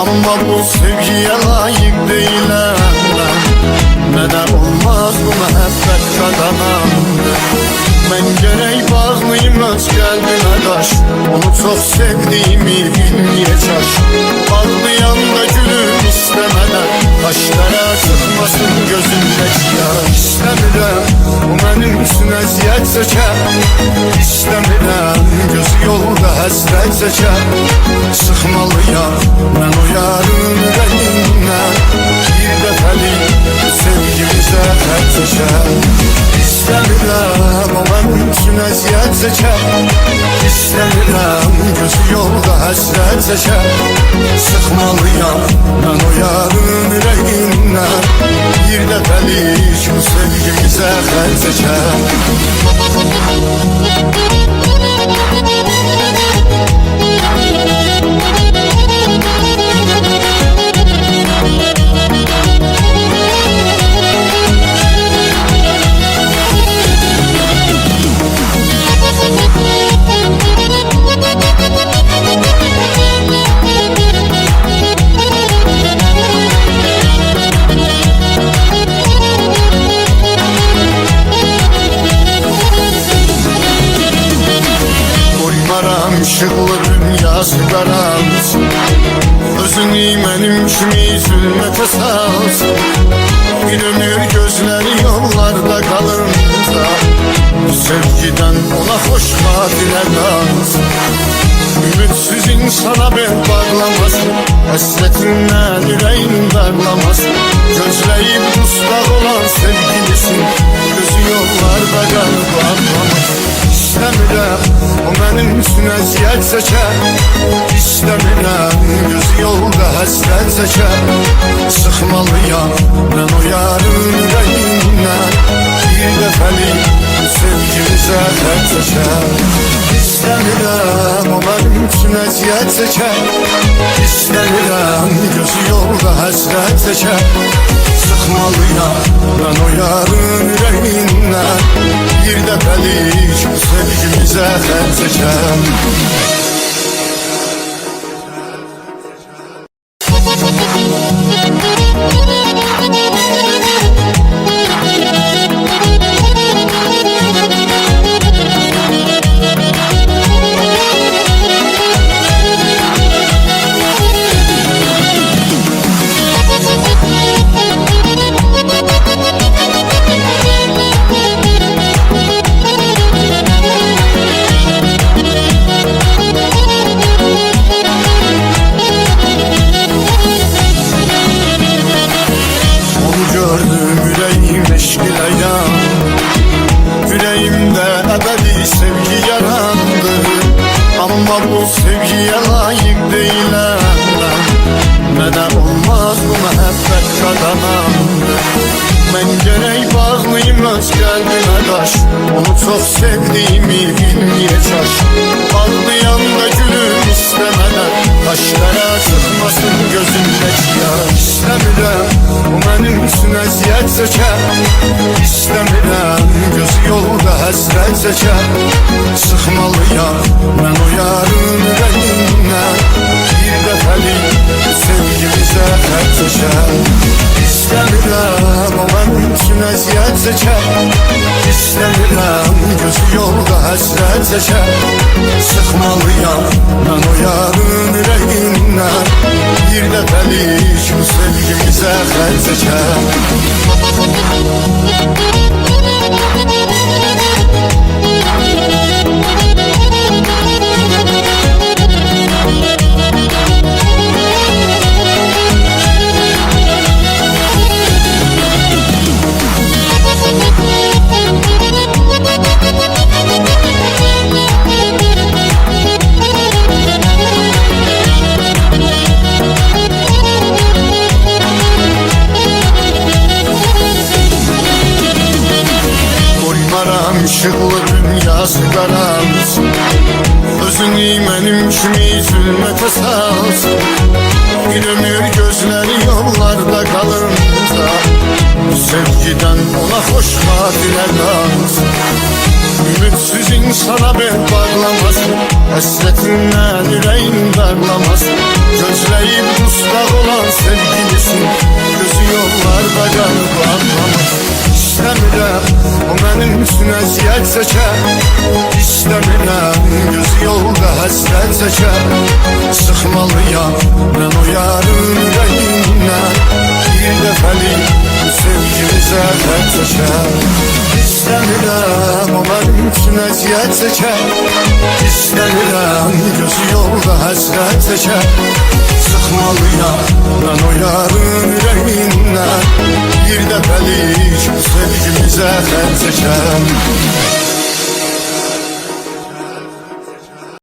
Ama bu sevgiye layık değilim ben. Neden olmaz bu mehabbet kazanandı? Ben gerek bağlıyım öz kalbime taş. Onu çok sevdiğimi bilmeye çalış. Ağlayan da gülüm istemeden, kaşlara sıkmasın gözümdeki yaş. İstemiyorum bu benim üçün əziyyət çəkər. İstemiyorum gözü yolda həsrət çəkər. Sıxmalıyam mən o yarın ürəyimdən. Bir dəfəlik sevgimizə xət çəkər. İstemiyorum o benim üçün əziyyət çəkər. İstemiyorum gözü yolda həsrət çəkər. Sıxmalıyam mən o yarın ürəyimdən. Bir dəfəlik bu sevgimizə xət çəkər. Işıqlı dünyası qaranlıqsın. Özünü mənim kimi zülmətə salsın. Bir ömür gözləri yollarda qalınca, bu sevgidən ona xoş xatirə qalsın. Ümitsiz insana bel bağlamasın, həsrətindən ürəyin darlamasın. Gözləyib dustaq olan sevgilisin, gözü yollarda qalıb ağlamasın. İstəmirəm o mənim üçün əziyyət çəkər. İstəmirəm gözü yolda həsrət çəkər. Sıxmalıyam mən o yarın ürəyindən. Bir dəfəlik sevgimizə xət çəkər. İstəmirəm o mənim üçün əziyyət çəkər. İstəmirəm gözü yolda həsrət çəkər. Sıxmalıyam mən o yarın ürəyindən. Bir dəfəlik bu sevgimizə xət çəkər. Yüreğimdə əbədi sevgi yarandı. Amma bu sevgiyə layiq deyiləm mən. Nədən olmaz bu məhəbbət qazanandı? Mən gerək bağlıyım öz qəlbimə daş. Onu çox sevdiğimi bilmeye çalış. Ağlayan da gülüm istemeden, kaşlara çıkmasın gözümdeki yaş. İstemiyorum bu benim üçün əziyyət çəkər. İstemiyorum gözü yolda həsrət çəkər. Sıxmalıyam mən o yarın ürəyindən. Bir dəfəlik sevgimizə xət çəkər. İstemiyorum o benim üçün əziyyət çəkər. İstemiyorum gözü yolda həsrət çəkər. Sıxmalıyam mən o yarın ürəyindən. Bir dəfəlik bu sevgimizə xət çəkər. Işıqlı dünyası qaranlıqsın. Özünü mənim kimi zülmətə salsın. Bir ömür gözləri yollarda qalınca sevgidən ona xoş xatirə qalsın. Ümitsiz insana bel bağlamasın, həsretindən ürəyin darlamasın. Gözləyib dustaq olan sevgilisin, gözü yollarda qalıb ağlamasın. İstəmirəm o mənim üçün əziyyət çəkər, İstəmirəm gözü yolda həsrət çəkər. Sıxmalıyam mən o yarın ürəyindən, bir dəfəlik sevgimizə xət çəkər. İstəmirəm o mənim üçün əziyyət çəkər, İstəmirəm gözü yolda həsrət çəkər. Sıxmalıyam mən o yarın ürəyindən, bir dəfəlik sevgimizə xət çəkər.